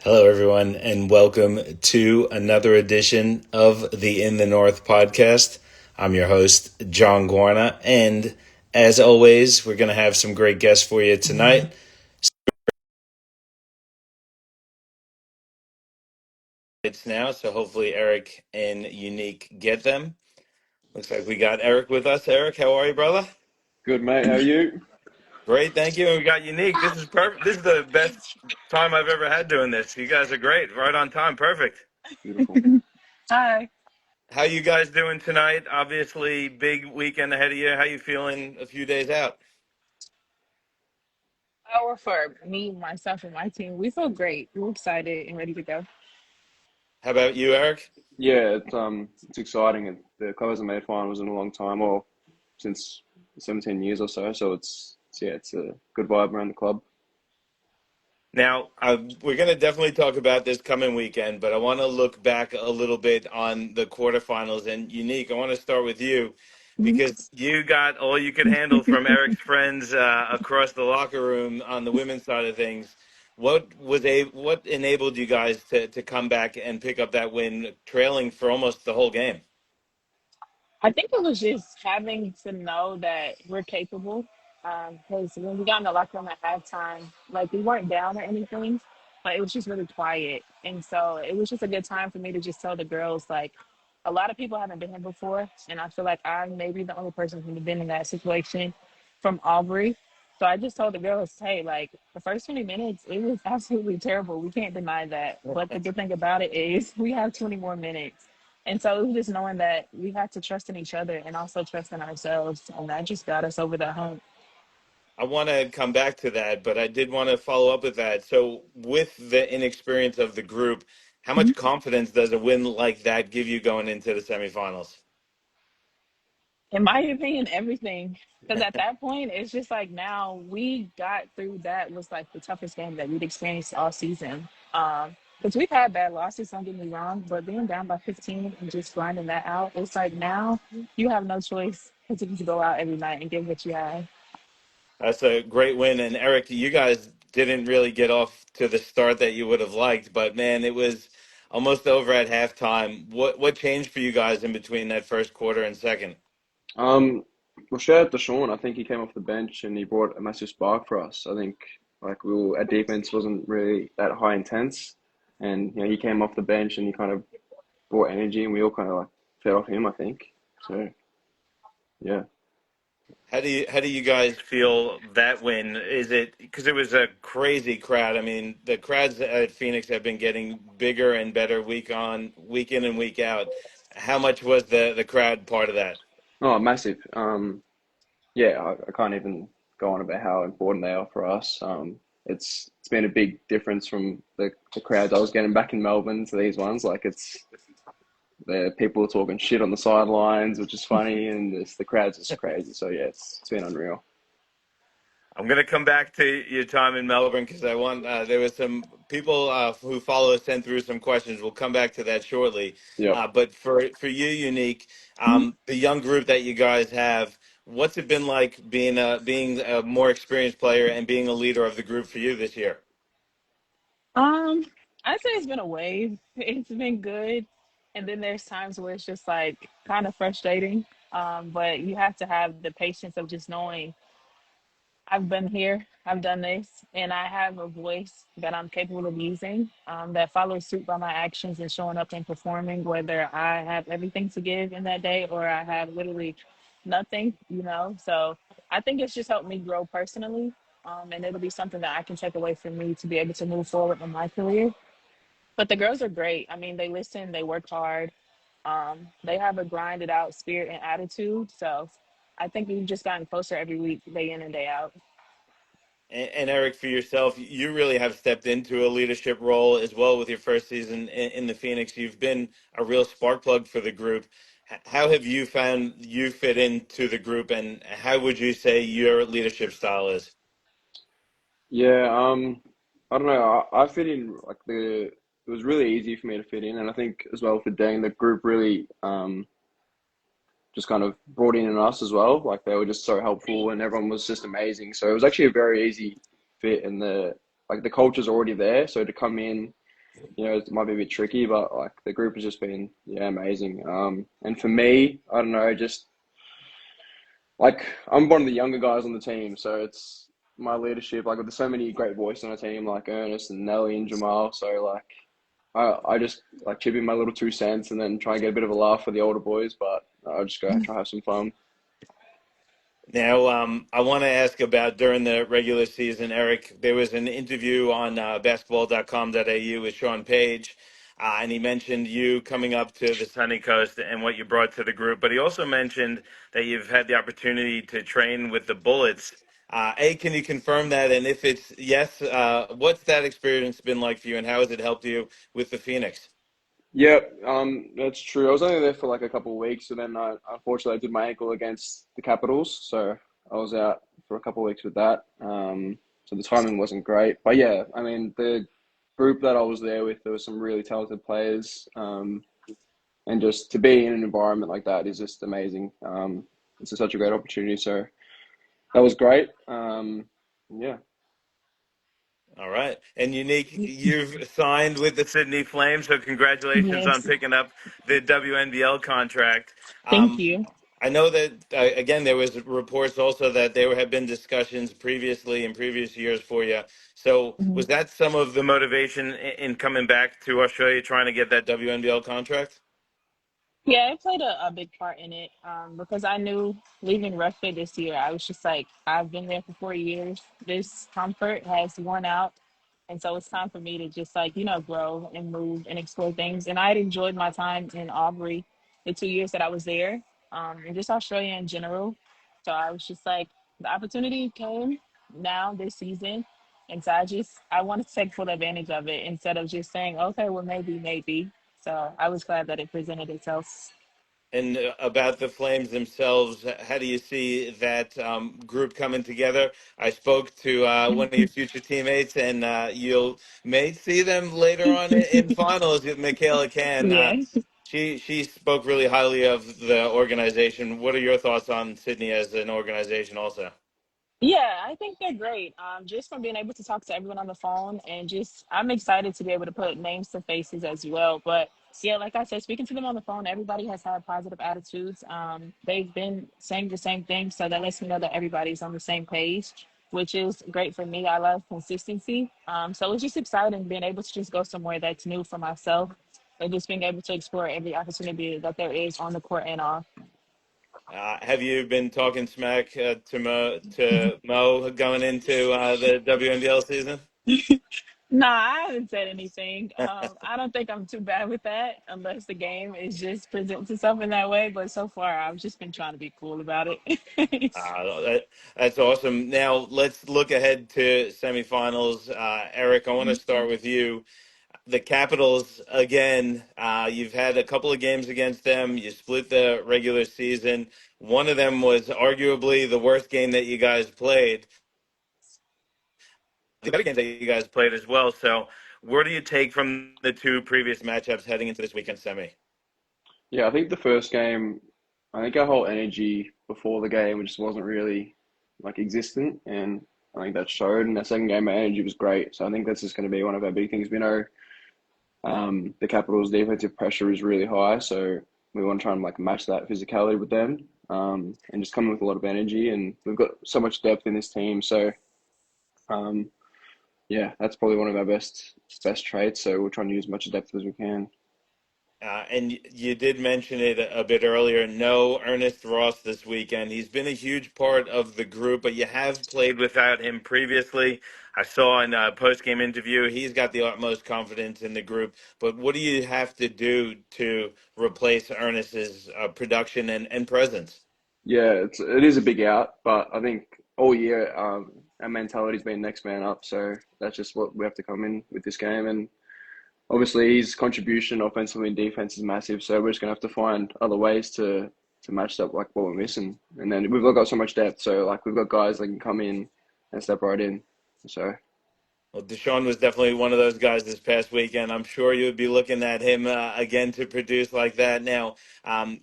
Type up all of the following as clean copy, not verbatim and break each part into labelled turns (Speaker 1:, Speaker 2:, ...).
Speaker 1: Hello, everyone, and welcome to another edition of the In the North podcast. I'm your host, Jon Guarna, and as always, we're going to have some great guests for you tonight. It's now, so hopefully Eric and Unique get them. Looks like we got Eric with us. Eric, how are you, brother?
Speaker 2: Good, mate. How are you?
Speaker 1: Great, thank you. And we got Unique. This is perfect. This is the best time I've ever had doing this. You guys are great. Right on time. Perfect.
Speaker 2: Beautiful.
Speaker 3: Hi.
Speaker 1: How you guys doing tonight? Obviously, big weekend ahead of you. How you feeling a few days out?
Speaker 3: Hour for me, myself, and my team. We feel great. We're excited and ready to go.
Speaker 1: How about you, Eric?
Speaker 2: Yeah, it's exciting. The club hasn't made finals in a long time, or since 17 years or so. So it's a good vibe around the club.
Speaker 1: Now, we're going to definitely talk about this coming weekend, but I want to look back a little bit on the quarterfinals. And Unique, I want to start with you because you got all you could handle from Eric's friends across the locker room on the women's side of things. What enabled you guys to come back and pick up that win, trailing for almost the whole game?
Speaker 3: I think it was just having to know that we're capable. Because when we got in the locker room at halftime, like we weren't down or anything, but it was just really quiet. And so it was just a good time for me to just tell the girls, like, a lot of people haven't been here before. And I feel like I'm maybe the only person who's been in that situation from Aubrey. So I just told the girls, hey, like the first 20 minutes, it was absolutely terrible. We can't deny that. But the good thing about it is we have 20 more minutes. And so it was just knowing that we had to trust in each other and also trust in ourselves. And that just got us over the hump.
Speaker 1: I want to come back to that, but I did want to follow up with that. So, with the inexperience of the group, how much confidence does a win like that give you going into the semifinals?
Speaker 3: In my opinion, everything. Because at that point, it's just like now we got through that was like the toughest game that we'd experienced all season. Because we've had bad losses, don't get me wrong, but being down by 15 and just grinding that out, it's like now you have no choice but to just go out every night and give what you have.
Speaker 1: That's a great win. And Eric, you guys didn't really get off to the start that you would have liked, but man, it was almost over at halftime. What changed for you guys in between that first quarter and second?
Speaker 2: Um, well, shout out to Sean. I think he came off the bench and he brought a massive spark for us. I think our defense wasn't really that high intense, and he came off the bench and he kind of brought energy, and we all kind of like fed off him. I think so. Yeah.
Speaker 1: How do you guys feel that win? Is it because it was a crazy crowd? I mean, the crowds at Phoenix have been getting bigger and better week in and week out. How much was the crowd part of that?
Speaker 2: Oh, massive. Yeah, I can't even go on about how important they are for us. It's been a big difference from the crowds I was getting back in Melbourne to these ones. Like the people talking shit on the sidelines, which is funny, and the crowd's just crazy. So yeah, it's been unreal.
Speaker 1: I'm going to come back to your time in Melbourne because I want. There was some people who follow us sent through some questions. We'll come back to that shortly.
Speaker 2: Yep.
Speaker 1: But for you, Unique, the young group that you guys have, what's it been like being a more experienced player and being a leader of the group for you this year?
Speaker 3: Um, I'd say it's been a wave. It's been good. And then there's times where it's just like kind of frustrating. But you have to have the patience of just knowing I've been here, I've done this, and I have a voice that I'm capable of using that follows suit by my actions and showing up and performing, whether I have everything to give in that day or I have literally nothing. So I think it's just helped me grow personally. And it'll be something that I can take away from me to be able to move forward in my career. But the girls are great. I mean, they listen, they work hard, they have a grinded out spirit and attitude. So I think we've just gotten closer every week, day in and day out.
Speaker 1: And Eric, for yourself, you really have stepped into a leadership role as well with your first season in the Phoenix. You've been a real spark plug for the group. How have you found you fit into the group, and how would you say your leadership style is?
Speaker 2: Yeah. I don't know. I fit in like the. It was really easy for me to fit in, and I think as well for Dane, the group really just kind of brought in us as well. Like they were just so helpful, and everyone was just amazing. So it was actually a very easy fit, and the culture's already there. So to come in it might be a bit tricky, but like the group has just been amazing. And for me, I don't know, just like I'm one of the younger guys on the team, so it's my leadership. Like there's so many great voices on the team, like Ernest and Nelly and Jamal. So like I just like chip in my little 2 cents and then try and get a bit of a laugh for the older boys. But I'll just go try and have some fun.
Speaker 1: Now, I want to ask about during the regular season, Eric. There was an interview on basketball.com.au with Sean Page, and he mentioned you coming up to the Sunny Coast and what you brought to the group. But he also mentioned that you've had the opportunity to train with the Bullets. Can you confirm that? And if it's yes, what's that experience been like for you, and how has it helped you with the Phoenix?
Speaker 2: Yeah, that's true. I was only there for like a couple of weeks, and then unfortunately I did my ankle against the Capitals, so I was out for a couple of weeks with that. So the timing wasn't great, but yeah, I mean the group that I was there with, there were some really talented players, and just to be in an environment like that is just amazing. It's just such a great opportunity, so that was great. Yeah.
Speaker 1: All right. And Unique, you've signed with the Sydney Flames, so congratulations on
Speaker 3: Yes,
Speaker 1: picking up the WNBL contract.
Speaker 3: thank
Speaker 1: Um,
Speaker 3: you.
Speaker 1: I know that again there was reports also that there have been discussions previously in previous years for you. So was that some of the motivation in coming back to Australia trying to get that WNBL contract?
Speaker 3: Yeah, it played a big part in it because I knew leaving Russia this year, I was just like, I've been there for 4 years. This comfort has worn out. And so it's time for me to just like, grow and move and explore things. And I had enjoyed my time in Aubrey the 2 years that I was there and just Australia in general. So I was just like, the opportunity came now this season. And so I wanted to take full advantage of it instead of just saying, okay, well, maybe. So I was glad that it presented itself.
Speaker 1: And about the Flames themselves, how do you see that group coming together? I spoke to one of your future teammates, and you'll may see them later on in finals with Michaela Can.
Speaker 3: Yeah.
Speaker 1: She spoke really highly of the organization. What are your thoughts on Sydney as an organization, also?
Speaker 3: Yeah, I think they're great. Just from being able to talk to everyone on the phone and just, I'm excited to be able to put names to faces as well. But yeah, like I said, speaking to them on the phone, everybody has had positive attitudes. They've been saying the same thing. So that lets me know that everybody's on the same page, which is great for me. I love consistency. So it's just exciting being able to just go somewhere that's new for myself and just being able to explore every opportunity that there is on the court and off.
Speaker 1: Have you been talking smack to Mo going into the WNBL season?
Speaker 3: Nah, I haven't said anything. I don't think I'm too bad with that unless the game is just presents itself in that way. But so far, I've just been trying to be cool about it.
Speaker 1: That's awesome. Now let's look ahead to semifinals. Eric, I want to start with you. The Capitals again. You've had a couple of games against them. You split the regular season. One of them was arguably the worst game that you guys played. The other games that you guys played as well. So, where do you take from the two previous matchups heading into this weekend semi?
Speaker 2: Yeah, I think the first game, I think our whole energy before the game just wasn't really like existent, and I think that showed. And the second game, our energy was great. So I think that's just going to be one of our big things. We know the Capitals' defensive pressure is really high, so we want to try and like match that physicality with them, and just come in with a lot of energy. And we've got so much depth in this team, so um, yeah, that's probably one of our best traits. So we'll try and use as much depth as we can.
Speaker 1: And you did mention it a bit earlier. No Ernest Ross this weekend. He's been a huge part of the group, but you have played without him previously. I saw in a post-game interview, he's got the utmost confidence in the group. But what do you have to do to replace Ernest's production and presence?
Speaker 2: Yeah, it is a big out, but I think all year our mentality's been next man up. So that's just what we have to come in with this game. And obviously his contribution offensively and defense is massive. So we're just gonna have to find other ways to match up like what we're missing. And then we've all got so much depth. So like we've got guys that can come in and step right in. So
Speaker 1: Well, Deshaun was definitely one of those guys this past weekend. I'm sure you would be looking at him again to produce like that. Now,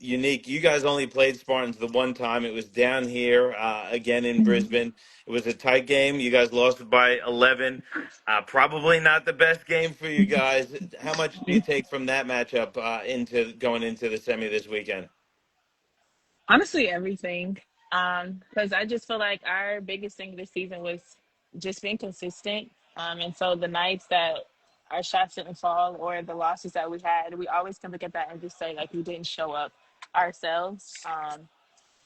Speaker 1: Unique, you guys only played Spartans the one time. It was down here again in Brisbane. It was a tight game. You guys lost by 11. Probably not the best game for you guys. How much do you take from that matchup into going into the semi this weekend?
Speaker 3: Honestly, everything. Because I just feel like our biggest thing this season was just being consistent. And so the nights that our shots didn't fall or the losses that we had, we always can look at that and just say like we didn't show up ourselves.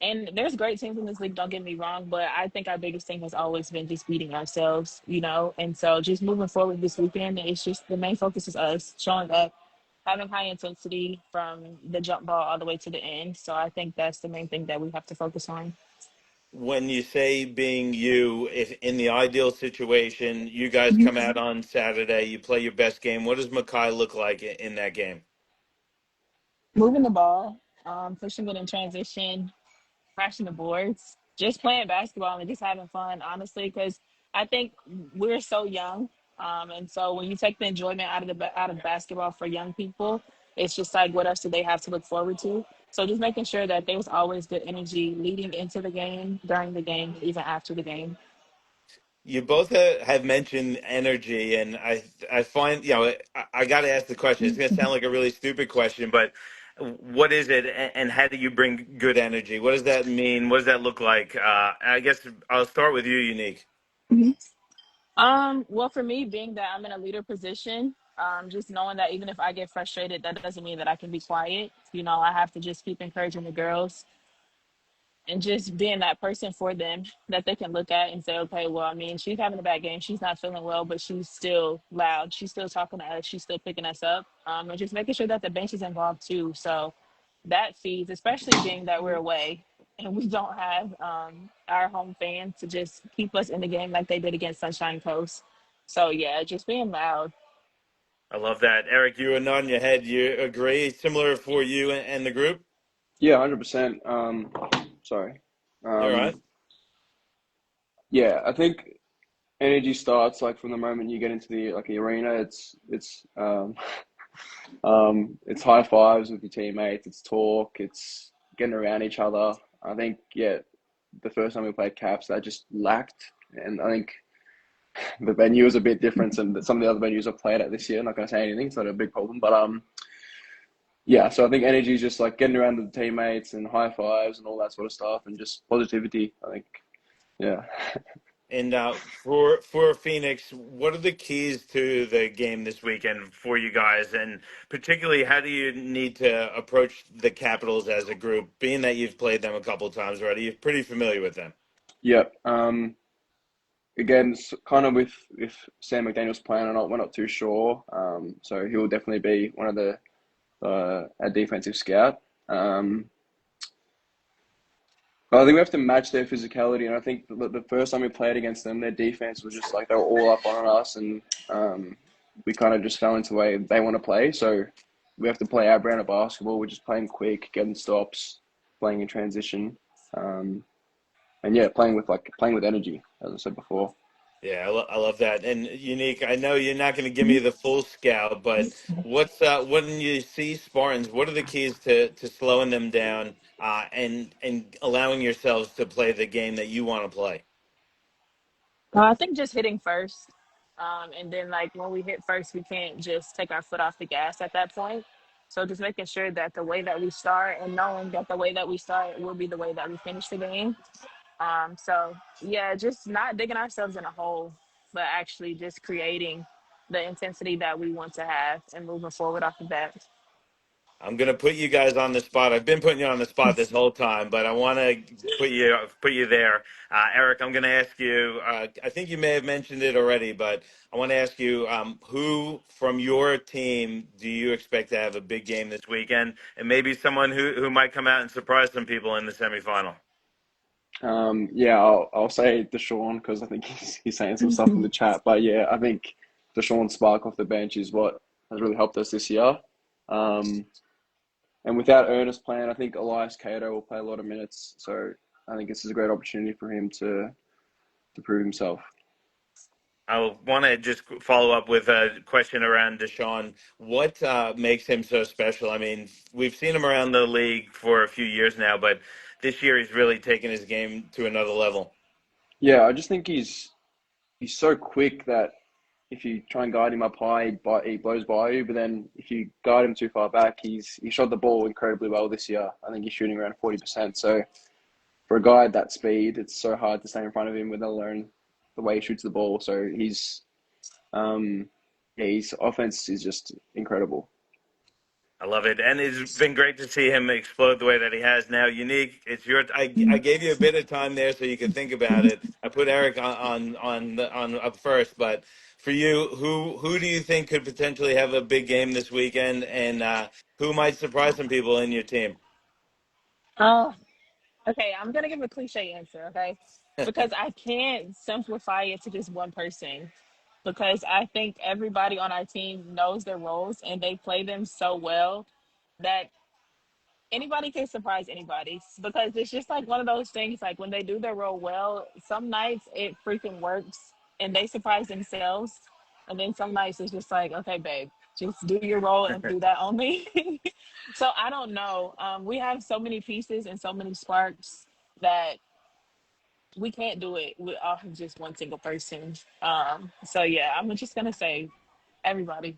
Speaker 3: And there's great teams in this league, don't get me wrong, but I think our biggest thing has always been just beating ourselves, you know? And so just moving forward this weekend, it's just the main focus is us showing up, having high intensity from the jump ball all the way to the end. So I think that's the main thing that we have to focus on.
Speaker 1: When you say being you, if in the ideal situation, you guys come out on Saturday, you play your best game, what does Makai look like in that game?
Speaker 3: Moving the ball, pushing it in transition, crashing the boards, just playing basketball and just having fun, honestly, because I think we're so young. And so when you take the enjoyment out of basketball for young people, it's just like what else do they have to look forward to? So just making sure that there's always good energy leading into the game, during the game, even after the game.
Speaker 1: You both have mentioned energy, and I find I got to ask the question. It's going to sound like a really stupid question, but what is it, and how do you bring good energy? What does that mean? What does that look like? I guess I'll start with you, Unique.
Speaker 3: Well, for me, being that I'm in a leader position, just knowing that even if I get frustrated, that doesn't mean that I can be quiet. You know, I have to just keep encouraging the girls and just being that person for them that they can look at and say, okay, well, I mean, she's having a bad game. She's not feeling well, but she's still loud. She's still talking to us. She's still picking us up. And just making sure that the bench is involved too. So that feeds, especially being that we're away and we don't have our home fans to just keep us in the game like they did against Sunshine Coast. So yeah, just being loud.
Speaker 1: I love that, Eric. You were nodding your head. You agree? Similar for you and the group.
Speaker 2: Yeah, 100%. Sorry.
Speaker 1: You're all
Speaker 2: Um,
Speaker 1: right.
Speaker 2: yeah, I think energy starts like from the moment you get into the arena. It's high fives with your teammates. It's talk. It's getting around each other. I think the first time we played Caps, that just lacked, and I think the venue is a bit different than some of the other venues I've played at this year. I'm not going to say anything, it's not a big problem, but yeah. So I think energy is just like getting around the teammates and high fives and all that sort of stuff, and just positivity. I think, yeah.
Speaker 1: And for Phoenix, what are the keys to the game this weekend for you guys? And particularly, how do you need to approach the Capitals as a group? Being that you've played them a couple times already, you're pretty familiar with them.
Speaker 2: Yeah. Again, kind of with if Sam McDaniel's playing or not, we're not too sure. So he will definitely be one of the a defensive scout. But I think we have to match their physicality, and I think the first time we played against them, their defense was just like they were all up on us, and we kind of just fell into the way they want to play. So we have to play our brand of basketball, which is playing quick, getting stops, playing in transition, and yeah, playing with energy, as I said before.
Speaker 1: Yeah, I love that. And Unique, I know you're not going to give me the full scout, but what's when you see Spartans, what are the keys to slowing them down and allowing yourselves to play the game that you want to play?
Speaker 3: I think just hitting first. And then, like, when we hit first, we can't just take our foot off the gas at that point. So, just making sure that the way that we start and knowing that the way that we start will be the way that we finish the game. So, yeah, just not digging ourselves in a hole, but actually just creating the intensity that we want to have and moving forward off of that.
Speaker 1: I'm gonna put you guys on the spot. I've been putting you on the spot this whole time, but I want to put you there. Eric, I'm gonna ask you. I think you may have mentioned it already, but I want to ask you who from your team do you expect to have a big game this weekend, and maybe someone who might come out and surprise some people in the semifinal.
Speaker 2: Yeah, I'll say Deshaun because I think he's saying some stuff in the chat. But yeah, I think Deshaun spark off the bench is what has really helped us this year. Um, and without Ernest playing, I think Elias Cato will play a lot of minutes. So I think this is a great opportunity for him to prove himself.
Speaker 1: I want to just follow up with a question around Deshaun. What makes him so special? I mean, we've seen him around the league for a few years now, but this year he's really taken his game to another level.
Speaker 2: Yeah, I just think he's so quick that if you try and guide him up high, he blows by you. But then if you guide him too far back, he shot the ball incredibly well this year. I think he's shooting around 40%. So for a guy at that speed, it's so hard to stay in front of him with alone the way he shoots the ball. So um, his offense is just incredible.
Speaker 1: I love it, and it's been great to see him explode the way that he has now. Unique, it's your. I gave you a bit of time there so you could think about it. I put Eric on up first, but for you, who do you think could potentially have a big game this weekend, and who might surprise some people in your team?
Speaker 3: Oh, okay. I'm gonna give a cliche answer, okay? Because I can't simplify it to just one person. Because I think everybody on our team knows their roles and they play them so well that anybody can surprise anybody. Because it's just like one of those things. Like when they do their role well, some nights it freaking works and they surprise themselves, and then some nights it's just like, okay, babe, just do your role and do that only. So I don't know. We have so many pieces and so many sparks that we can't do it with off of just one single person. So yeah, I'm just gonna say everybody.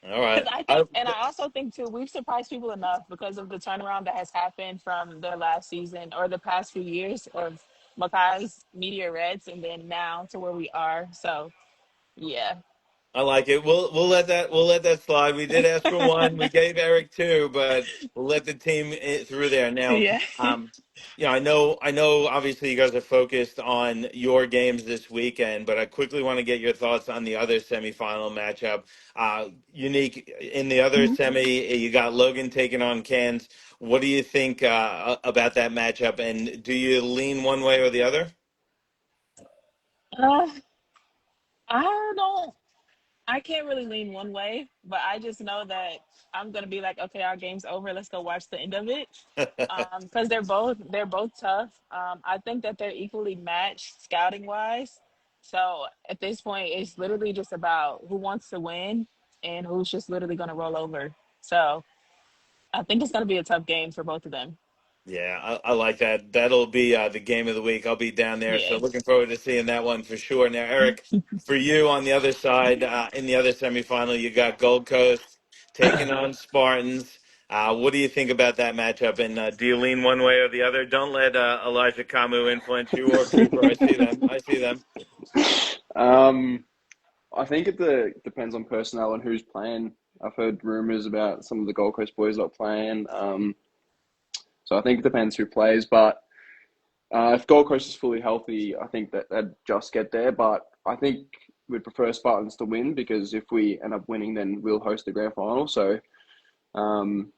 Speaker 1: All right.
Speaker 3: Because I think, and I also think too, we've surprised people enough because of the turnaround that has happened from the last season or the past few years of Makai's Meteor Reds, and then now to where we are. So yeah.
Speaker 1: I like it. We'll let that slide. We did ask for one. We gave Eric two, but we'll let the team through there. Now,
Speaker 3: Yeah.
Speaker 1: yeah, I know. Obviously, you guys are focused on your games this weekend, but I quickly want to get your thoughts on the other semifinal matchup. Unique in the other
Speaker 3: Mhm.
Speaker 1: semi, you got Logan taking on Cairns. What do you think about that matchup, and do you lean one way or the other?
Speaker 3: Uh, I don't. I can't really lean one way, but I just know that I'm gonna be like, okay, our game's over. Let's go watch the end of it. Because they're both tough. I think that they're equally matched scouting wise. So at this point, it's literally just about who wants to win and who's just literally gonna roll over. So I think it's gonna be a tough game for both of them.
Speaker 1: Yeah, I like that. That'll be the game of the week. I'll be down there, so
Speaker 3: Yeah.
Speaker 1: looking forward to seeing that one for sure. Now, Eric, for you on the other side, in the other semifinal, you got Gold Coast taking on Spartans. What do you think about that matchup? And do you lean one way or the other? Don't let Elijah Camu influence you or Cooper. I see them. I see them.
Speaker 2: Um, I think it depends on personnel and who's playing. I've heard rumors about some of the Gold Coast boys not playing. So I think it depends who plays. But if Gold Coast is fully healthy, I think that they'd just get there. But I think we'd prefer Spartans to win because if we end up winning, then we'll host the grand final. So um,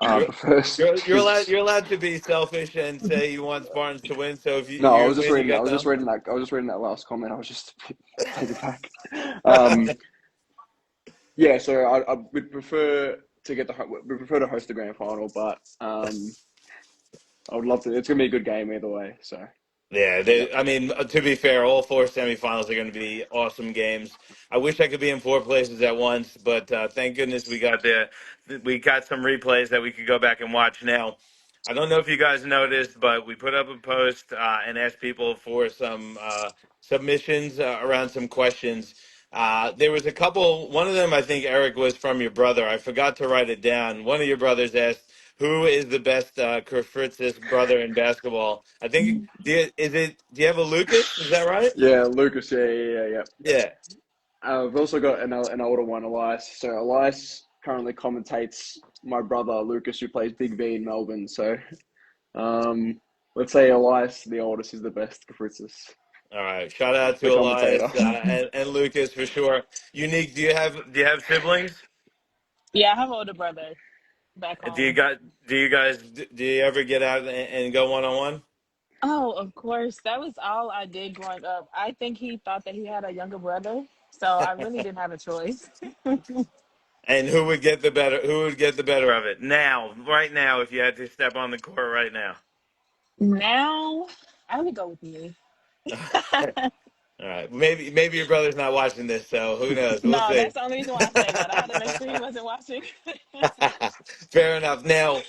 Speaker 2: I
Speaker 1: You're
Speaker 2: prefer.
Speaker 1: you're allowed to be selfish and say you want Spartans to win. So if
Speaker 2: No, I
Speaker 1: you
Speaker 2: was just
Speaker 1: win, you
Speaker 2: reading. I
Speaker 1: got
Speaker 2: was just
Speaker 1: them.
Speaker 2: reading that. I was just reading that last comment. I was just take it back. Um, yeah, so I would prefer to get we prefer to host the grand final, but I would love to. It's gonna be a good game either way. So
Speaker 1: Yeah,
Speaker 2: yep.
Speaker 1: I mean, to be fair, all four semifinals are going to be awesome games. I wish I could be in four places at once, but thank goodness we got some replays that we could go back and watch. Now, I don't know if you guys noticed, but we put up a post and asked people for some submissions around some questions. There was a couple. One of them, I think, Eric, was from your brother. I forgot to write it down. One of your brothers asked, "Who is the best Kerfritzis brother in basketball?" I think do you have a Lucas? Is that right?
Speaker 2: Yeah, Lucas. Yeah.
Speaker 1: Yeah.
Speaker 2: I've also got an older one, Elias. So Elias currently commentates my brother Lucas, who plays Big V in Melbourne. So um, let's say Elias, the oldest, is the best for Fritzes,
Speaker 1: All right. Shout out
Speaker 2: the
Speaker 1: to
Speaker 2: commentator.
Speaker 1: Elias and Lucas for sure. Unique. Do you have siblings?
Speaker 3: Yeah, I have an older brother back
Speaker 1: Do you
Speaker 3: home.
Speaker 1: got do you guys do you ever get out and go one on one?
Speaker 3: Oh, of course. That was all I did growing up. I think he thought that he had a younger brother, so I really didn't have a choice.
Speaker 1: And who would get the better? Who would get the better of it now? Right now, if you had to step on the court right now.
Speaker 3: Now, I would go with me.
Speaker 1: All right. Maybe your brother's not watching this, so who knows? We'll
Speaker 3: No,
Speaker 1: see.
Speaker 3: that's the only reason why I say that. I had to make sure he wasn't watching.
Speaker 1: Fair enough. Now,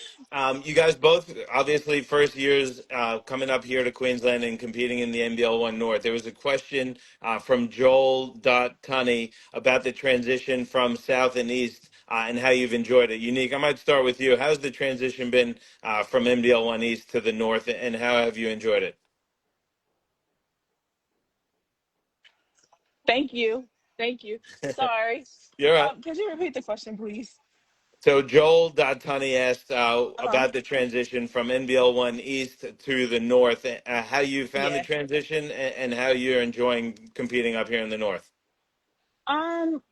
Speaker 1: you guys both obviously first years coming up here to Queensland and competing in the NBL1 North. There was a question from Joel Tunney about the transition from South and East and how you've enjoyed it. Unique, I might start with you. How's the transition been from NBL1 East to the North, and how have you enjoyed it?
Speaker 3: Thank you. Thank you. Sorry.
Speaker 1: You're right.
Speaker 3: Could you repeat the question, please?
Speaker 1: So Joel Tunney asked
Speaker 3: Uh-huh.
Speaker 1: about the transition from NBL1 East to the North, how you found the
Speaker 3: Yeah.
Speaker 1: transition, and how you're enjoying competing up here in the North.
Speaker 3: Um,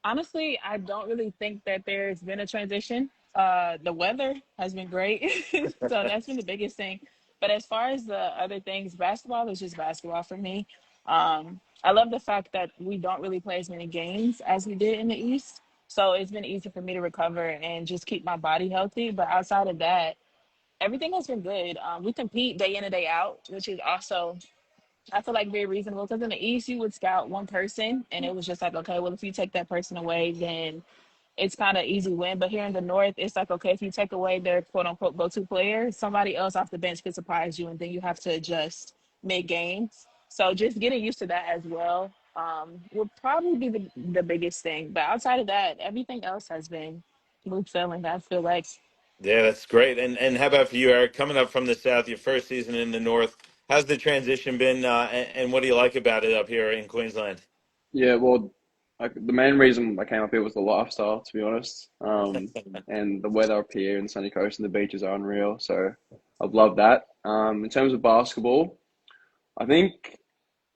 Speaker 3: Honestly, I don't really think that there's been a transition. The weather has been great, so that's been the biggest thing. But as far as the other things, basketball is just basketball for me. I love the fact that we don't really play as many games as we did in the East, so it's been easy for me to recover and just keep my body healthy. But outside of that, everything has been good. We compete day in and day out, which is also I feel like very reasonable because in the East you would scout one person and it was just like, okay, well if you take that person away, then it's kind of easy win. But here in the North, it's like, okay, if you take away their quote unquote go-to player, somebody else off the bench could surprise you and then you have to adjust mid-game. So just getting used to that as well would probably be the biggest thing. But outside of that, everything else has been smooth sailing, I feel like.
Speaker 1: Yeah, that's great. And how about for you, Eric? Coming up from the South, your first season in the North, how's the transition been, and what do you like about it up here in Queensland?
Speaker 2: Yeah, well, like the main reason I came up here was the lifestyle, to be honest. And the weather up here in the sunny coast and the beaches are unreal. So I've loved that. In terms of basketball, I think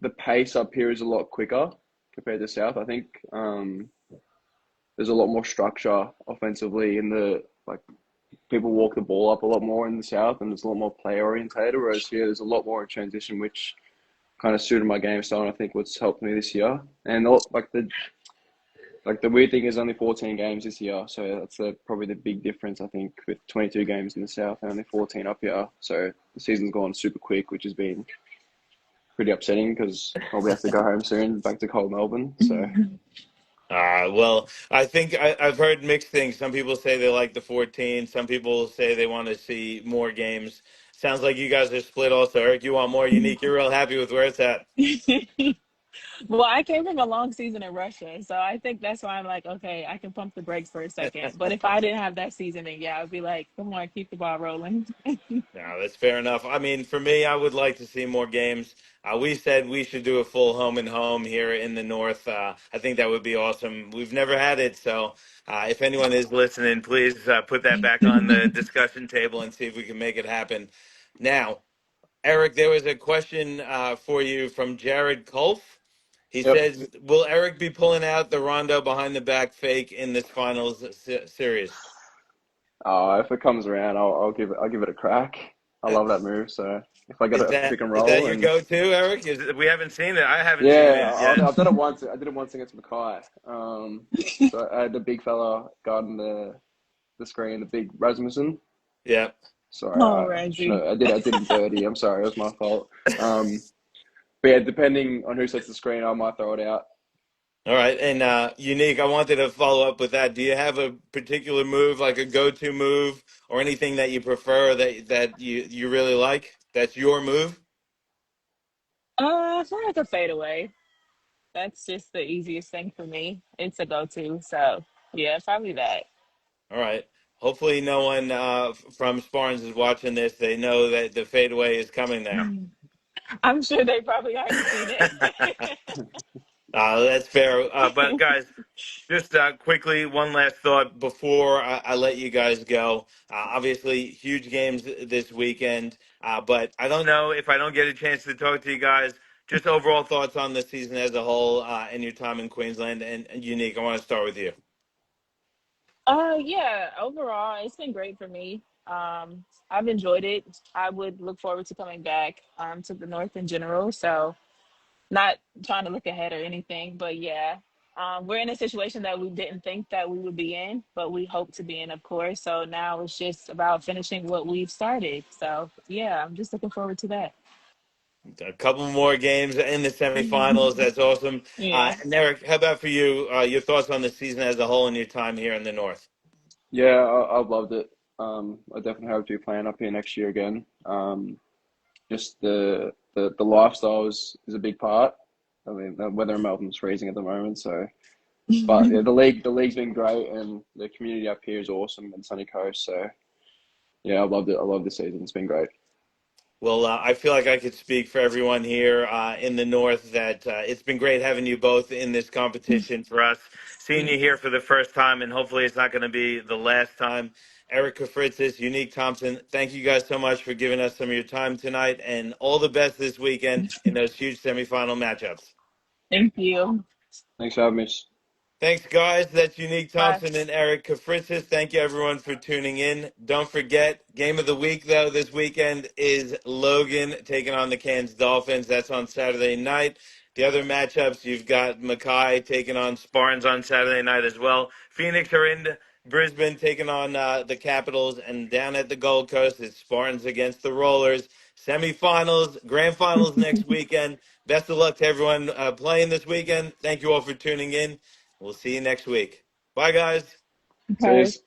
Speaker 2: the pace up here is a lot quicker compared to South. I think there's a lot more structure offensively in the like people walk the ball up a lot more in the South, and there's a lot more play orientated. Whereas here, there's a lot more in transition, which kind of suited my game style, and I think what's helped me this year. And like the weird thing is only 14 games this year, so that's probably the big difference. I think with 22 games in the South and only 14 up here, so the season's gone super quick, which has been pretty upsetting because probably have to go home soon, back to cold Melbourne. So
Speaker 1: Well, I think I've heard mixed things. Some people say they like the 14. Some people say they want to see more games. Sounds like you guys are split also. Eric, you want more Unique. You're real happy with where it's at.
Speaker 3: Well, I came from a long season in Russia, so I think that's why I'm like, okay, I can pump the brakes for a second. But if I didn't have that season, then yeah, I'd be like, come on, keep the ball rolling.
Speaker 1: No, that's fair enough. I mean, for me, I would like to see more games. We said we should do a full home and home here in the North. I think that would be awesome. We've never had it, so if anyone is listening, please put that back on the discussion table and see if we can make it happen. Now, Eric, there was a question for you from Jared Kolf. He
Speaker 2: yep.
Speaker 1: says, "Will Eric be pulling out the Rondo behind the back fake in this finals series?"
Speaker 2: If it comes around, I'll give it a crack. I love that move. So if I get
Speaker 1: Is
Speaker 2: a
Speaker 1: that
Speaker 2: pick and
Speaker 1: is that
Speaker 2: roll
Speaker 1: your
Speaker 2: and
Speaker 1: go-to, Eric? We haven't seen it. I haven't seen
Speaker 2: yeah,
Speaker 1: it yet.
Speaker 2: I've done it once. I did it once against Mackay. So I had the big fella guarding the screen, the big Rasmussen.
Speaker 1: Yeah.
Speaker 2: Sorry,
Speaker 3: Oh,
Speaker 2: I should
Speaker 3: Reggie.
Speaker 2: know. I did him dirty. I'm sorry, it was my fault. But yeah, depending on who sets the screen, I might throw it out.
Speaker 1: All right. And Unique, I wanted to follow up with that. Do you have a particular move, like a go-to move, or anything that you prefer that you really like? That's your move.
Speaker 3: I feel like a fadeaway. That's just the easiest thing for me. It's a go-to. So yeah, probably that.
Speaker 1: All right. Hopefully, no one from Spartans is watching this. They know that the fadeaway is coming now.
Speaker 3: I'm sure they probably already seen it.
Speaker 1: That's fair. But guys, just quickly, one last thought before I let you guys go. Obviously, huge games this weekend, but I don't know if I don't get a chance to talk to you guys. Just overall thoughts on the season as a whole and your time in Queensland and Unique. I want to start with you.
Speaker 3: Yeah, overall, it's been great for me. I've enjoyed it. I would look forward to coming back to the North in general. So, not trying to look ahead or anything, but yeah, we're in a situation that we didn't think that we would be in, but we hope to be in, of course. So now it's just about finishing what we've started. So, yeah, I'm just looking forward to that.
Speaker 1: A couple more games in the semifinals. That's awesome.
Speaker 3: Yeah.
Speaker 1: And Eric, how about for you? Your thoughts on the season as a whole and your time here in the North?
Speaker 2: Yeah, I've loved it. I definitely hope to be playing up here next year again. Just the lifestyle is a big part. I mean, the weather in Melbourne's freezing at the moment, so but yeah, the league's been great, and the community up here is awesome and Sunny Coast. So yeah, I loved it. I love the season. It's been great.
Speaker 1: Well, I feel like I could speak for everyone here in the North that it's been great having you both in this competition for us. Seeing you here for the first time, and hopefully it's not going to be the last time. Eric Kafritzis, Unique Thompson, thank you guys so much for giving us some of your time tonight, and all the best this weekend in those huge semifinal matchups.
Speaker 3: Thank you.
Speaker 2: Thanks for having me.
Speaker 1: Thanks, guys. That's Unique
Speaker 3: Bye.
Speaker 1: Thompson and Eric Kafritzis. Thank you, everyone, for tuning in. Don't forget, game of the week, though, this weekend is Logan taking on the Cairns Dolphins. That's on Saturday night. The other matchups, you've got Mackay taking on Spartans on Saturday night as well. Phoenix are in Brisbane taking on the Capitals. And down at the Gold Coast, it's Spartans against the Rollers. Semifinals, grand finals next weekend. Best of luck to everyone playing this weekend. Thank you all for tuning in. We'll see you next week. Bye, guys.
Speaker 3: Okay.
Speaker 2: Cheers.